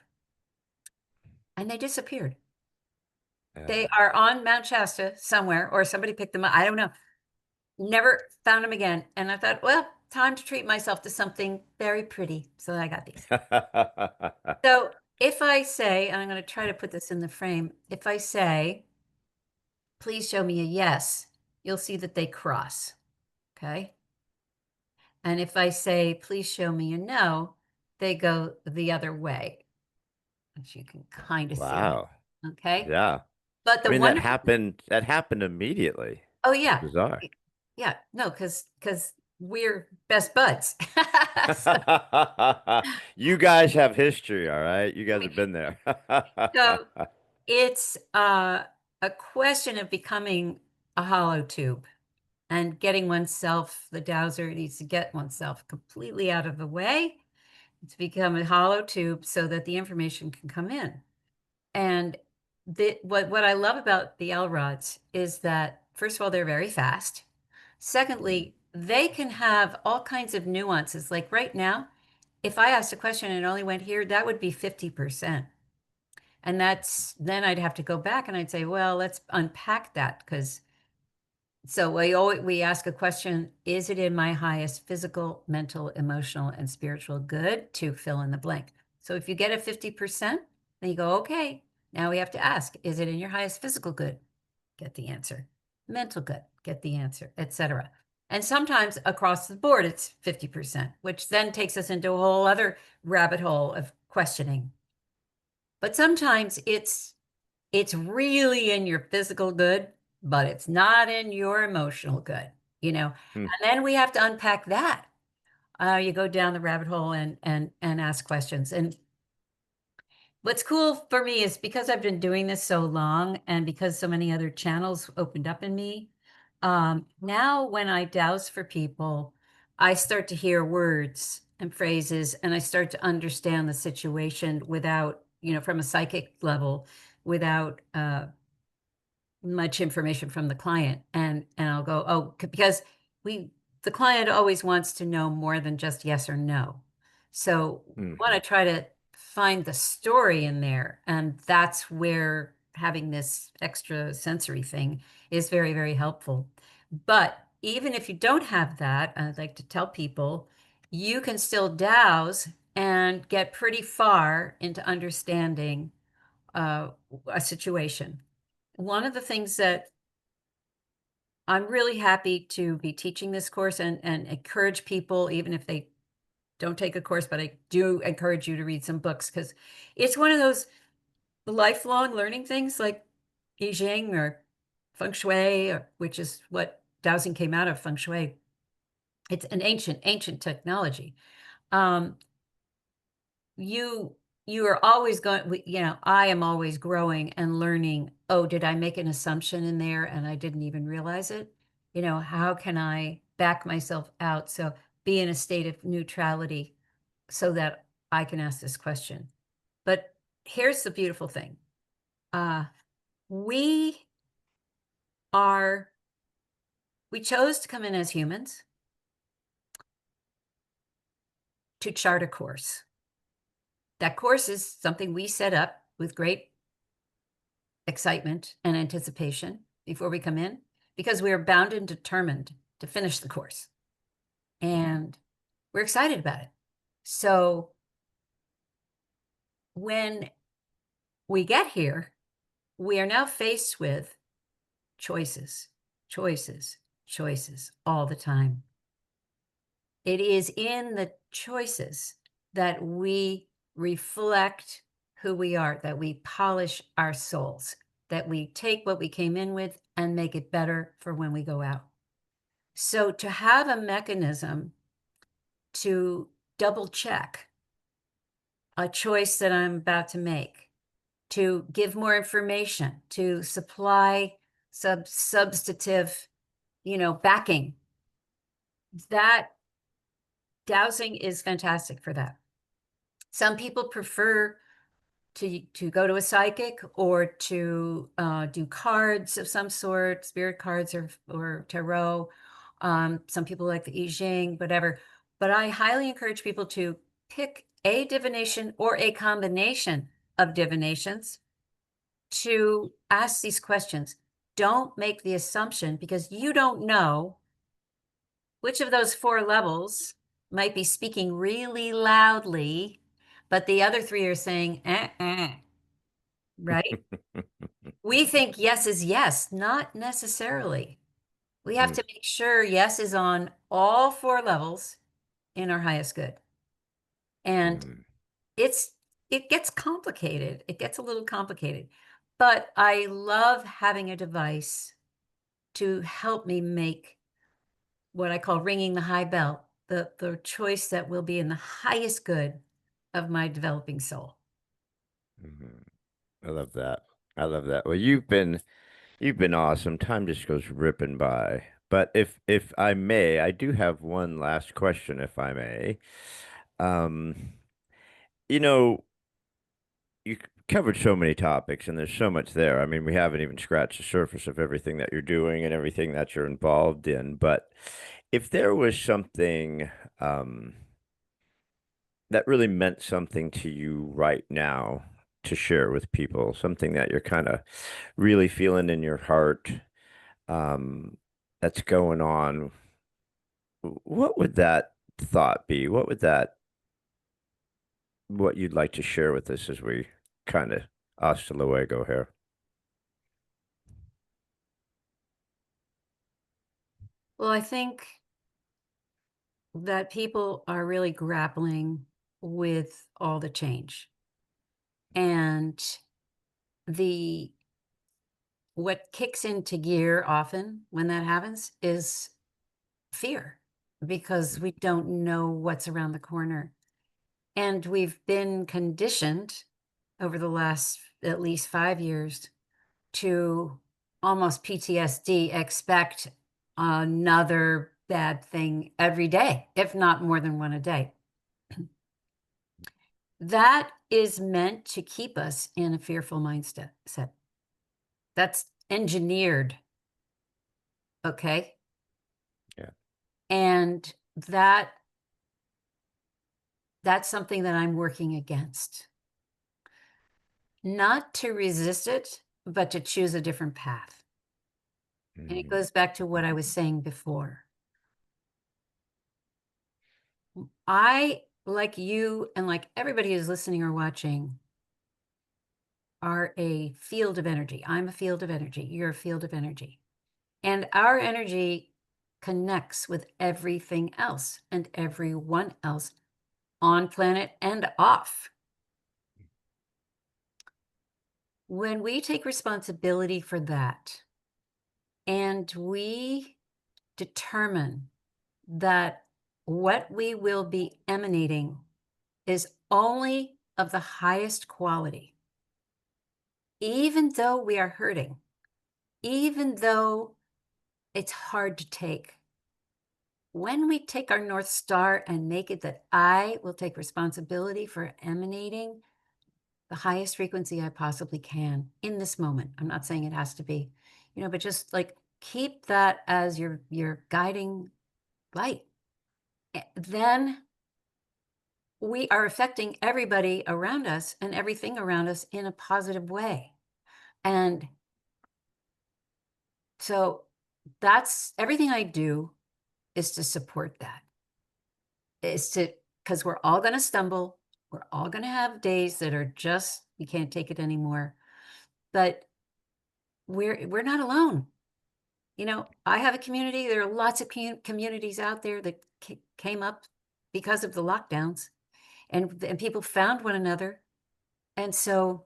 B: and they disappeared. They
A: Yeah.
B: are on Mount Shasta somewhere, or somebody picked them up. I don't know. Never found them again. And I thought, well, time to treat myself to something very pretty. So I got these. So if I say, and I'm going to try to put this in the frame, if I say, please show me a yes, you'll see that they cross. Okay. And if I say, please show me a no, they go the other way, as you can kind of see.
A: Wow.
B: Okay.
A: Yeah.
B: But
A: I
B: the
A: mean,
B: wonderful,
A: that happened immediately.
B: oh,
A: It's
B: yeah.
A: bizarre.
B: Yeah. No, because we're best buds. So,
A: You guys have history, all right? You guys have been there.
B: so it's a question of becoming a hollow tube and getting oneself, the dowser needs to get oneself completely out of the way to become a hollow tube so that the information can come in. And what I love about the L rods is that, first of all, they're very fast.
A: Mm,
B: Secondly, they can have all kinds of nuances. Like right now, if I asked a question and it only went here, that would be 50%. And that's then I'd have to go back and I'd say, well, let's unpack that because so we ask a question, is it in my highest physical, mental, emotional, and spiritual good to fill in the blank? So if you get a 50%, then you go, okay, now we have to ask, is it in your highest physical good? Get the answer. Mental good, get the answer, etc. And sometimes across the board, it's 50%, which then takes us into a whole other rabbit hole of questioning. But sometimes it's really in your physical good, but it's not in your emotional good, you know.
A: mm,
B: And then we have to unpack that. You go down the rabbit hole and ask questions. And what's cool for me is because I've been doing this so long and because so many other channels opened up in me, now when I douse for people, I start to hear words and phrases and I start to understand the situation without, from a psychic level, without much information from the client and I'll go, "Oh," because we the client always wants to know more than just yes or no. So, wanna
A: mhm,
B: try to find the story in there, and that's where having this extra sensory thing is very, very helpful. But even if you don't have that, I'd like to tell people, you can still douse and get pretty far into understanding, a situation. One of the things that I'm really happy to be teaching this course and encourage people, even if they don't take a course, but I do encourage you to read some books because it's one of those lifelong learning things like I Ching or Feng Shui, which is what dowsing came out of Feng Shui. It's an ancient technology. Um, you you are always going, I am always growing and learning. Oh, did I make an assumption in there and I didn't even realize it? How can I back myself out? So be in a state of neutrality so that I can ask this question. But here's the beautiful thing. Uh, we are, we chose to come in as humans to chart a course. That course is something we set up with great excitement and anticipation before we come in because we are bound and determined to finish the course. And we're excited about it. So when we get here, we are now faced with choices, choices, choices all the time. It is in the choices that we reflect who we are, that we polish our souls, that we take what we came in with and make it better for when we go out. So to have a mechanism to double check a choice that I'm about to make, to give more information, to supply substantive, backing, that dowsing is fantastic for that. Some people prefer to go to a psychic or to do cards of some sort, spirit cards or tarot. Some people like the I Ching, whatever. But I highly encourage people to pick a divination or a combination of divinations to ask these questions. Don't make the assumption because you don't know which of those four levels might be speaking really loudly, but the other three are saying, right? We think yes is yes, not necessarily. We have
A: Mm,
B: to make sure yes is on all four levels in our highest good. And
A: mm,
B: it's it gets complicated. It gets a little complicated. But I love having a device to help me make what I call ringing the high bell, the choice that will be in the highest good of my developing soul.
A: mhm. I love that. I love that. Well, you've been awesome. Time just goes ripping by. But if I may, I do have one last question, if I may. Um, you know, you covered so many topics and there's so much there. I mean, we haven't even scratched the surface of everything that you're doing and everything that you're involved in. But if there was something um that really meant something to you right now to share with people, something that you're kind of really feeling in your heart, um, that's going on, what would that thought be? What you'd like to share with us as we kind of hasta luego here?
B: Well, I think that people are really grappling with all the change. And the what kicks into gear often when that happens is fear because we don't know what's around the corner. And we've been conditioned over the last at least 5 years to almost PTSD expect another bad thing every day, if not more than one a day. That is meant to keep us in a fearful mindset. That's engineered, okay?
A: Yeah.
B: And that's something that I'm working against. Not to resist it, but to choose a different path. And it
A: Mhm.
B: goes back to what I was saying before. I, like you and like everybody who's listening or watching, are a field of energy. I'm a field of energy. You're a field of energy. And our energy connects with everything else and everyone else on planet and off. When we take responsibility for that and we determine that what we will be emanating is only of the highest quality, even though we are hurting, even though it's hard to take. When we take our North Star and make it that I will take responsibility for emanating the highest frequency I possibly can in this moment. I'm not saying it has to be, but just like keep that as your guiding light. Then we are affecting everybody around us and everything around us in a positive way. And so that's everything I do is to support that. Is to because we're all going to stumble. We're all going to have days that are just you can't take it anymore. But we're not alone. I have a community. There are lots of communities out there that came up because of the lockdowns, and people found one another. And so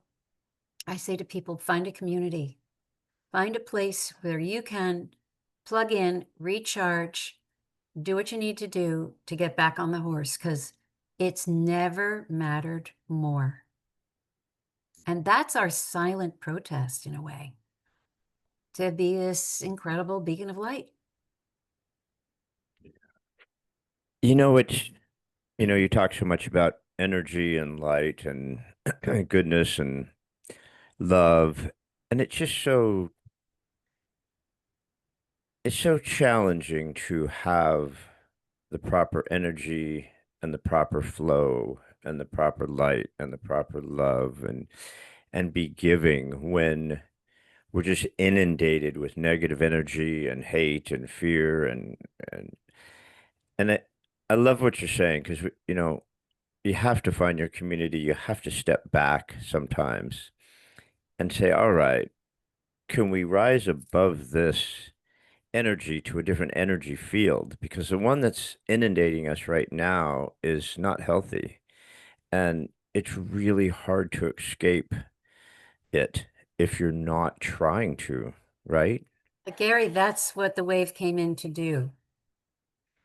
B: I say to people, find a community, find a place where you can plug in, recharge, do what you need to do to get back on the horse because it's never mattered more. And that's our silent protest in a way to be this incredible beacon of light.
A: It's you talk so much about energy and light and goodness and love, and it's so challenging to have the proper energy and the proper flow and the proper light and the proper love and be giving when we're just inundated with negative energy and hate and fear and and I love what you're saying because you have to find your community. You have to step back sometimes and say, all right, can we rise above this energy to a different energy field? Because the one that's inundating us right now is not healthy. And it's really hard to escape it if you're not trying to, right?
B: But Gary, that's what the wave came in to do.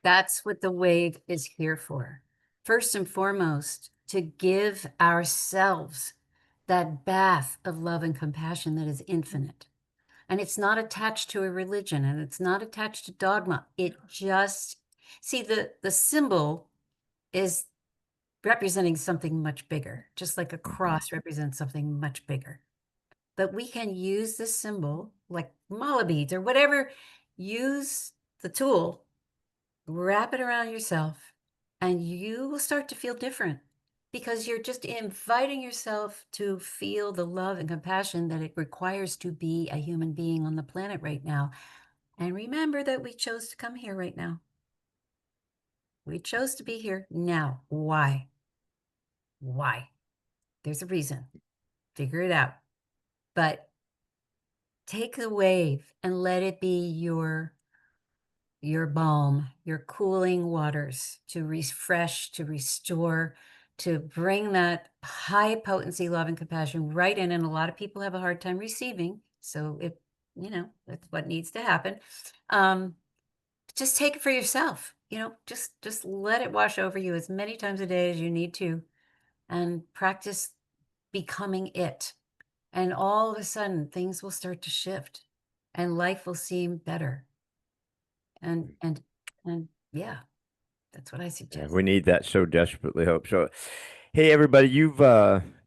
B: That's what the wave is here for. First and foremost, to give ourselves that bath of love and compassion that is infinite. And it's not attached to a religion and it's not attached to dogma. It just, see, the symbol is representing something much bigger, just like a
A: Mhm.
B: cross represents something much bigger. But we can use this symbol like mala beads or whatever, use the tool, wrap it around yourself, and you will start to feel different because you're just inviting yourself to feel the love and compassion that it requires to be a human being on the planet right now. And remember that we chose to come here right now. We chose to be here now. Why? Why? There's a reason. Figure it out. But take the wave and let it be your balm, your cooling waters to refresh, to restore, to bring that high potency love and compassion right in. And a lot of people have a hard time receiving. So that's what needs to happen. Um, just take it for yourself. Just let it wash over you as many times a day as you need to and practice becoming it. And all of a sudden things will start to shift and life will seem better. And yeah, that's what I
A: Yeah,
B: suggest.
A: we need that so desperately, Hope. So, hey, everybody, you've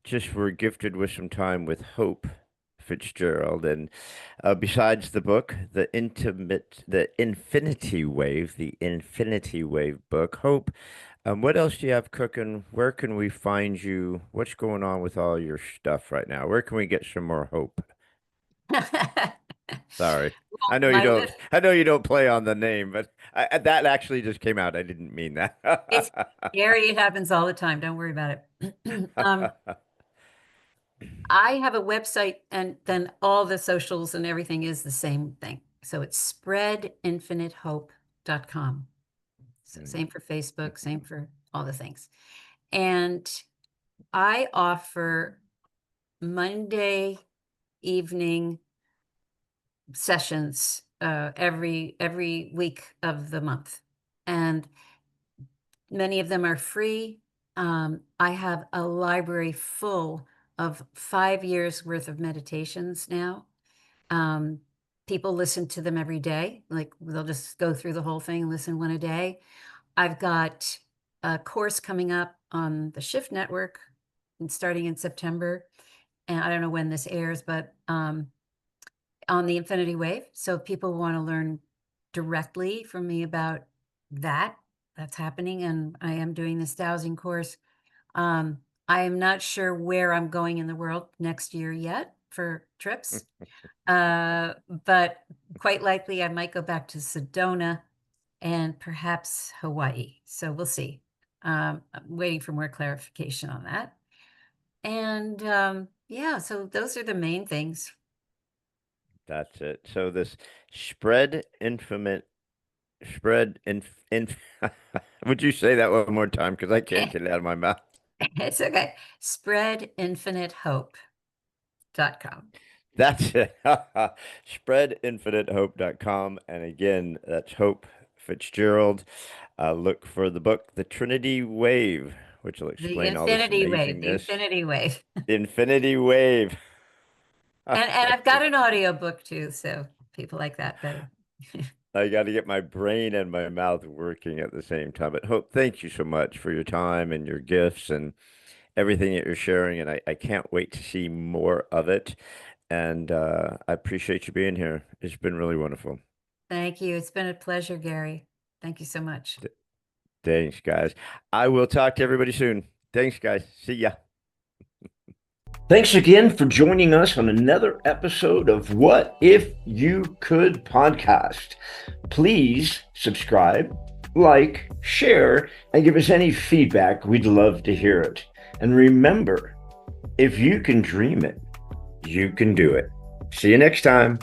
A: just were gifted with some time with Hope Fitzgerald. And besides the book, the Infinity Wave book, Hope, what else do you have cooking? Where can we find you? What's going on with all your stuff right now? Where can we get some more Hope? Sorry.
B: Well, my web
A: I know you don't play on the name, but that actually just came out. I didn't mean
B: it's
A: that.
B: Gary, it happens all the time. Don't worry about it. I have a website and then all the socials and everything is the same thing. So it's spreadinfinitehope.com. So same for Facebook, same for all the things. And I offer Monday evening sessions every week of the month. And many of them are free. I have a library full of 5 years worth of meditations now. Um, People listen to them every day. Like they'll just go through the whole thing and listen one a day. I've got a course coming up on the Shift Network and starting in September. And I don't know when this airs, but on the Infinity Wave. So if people want to learn directly from me about that, that's happening. And I am doing this dowsing course. I am not sure where I'm going in the world next year yet for trips. But quite likely I might go back to Sedona and perhaps Hawaii. So we'll see. I'm waiting for more clarification on that. And yeah, so those are the main things.
A: That's it. So this spread infinite spread in would you say that one more time? Because I can't get it out of my mouth.
B: It's okay. Spreadinfinitehope.com.
A: That's it. Spreadinfinitehope.com. And again, that's Hope Fitzgerald. Look for the book, The Trinity Wave, which will
B: The
A: explain all this
B: Infinity Wave, the
A: amazingness.
B: Infinity Wave.
A: The Infinity Wave.
B: And I've got an audio book too, so people like that better.
A: I got to get my brain and my mouth working at the same time. But Hope, thank you so much for your time and your gifts and everything that you're sharing. And I can't wait to see more of it. And I appreciate you being here. It's been really wonderful.
B: Thank you. It's been a pleasure, Gary. Thank you so much.
A: Thanks, guys. I will talk to everybody soon. Thanks, guys. See ya. Thanks again for joining us on another episode of What If You Could podcast. Please subscribe, like, share, and give us any feedback. We'd love to hear it. And remember, if you can dream it, You can do it. See you next time.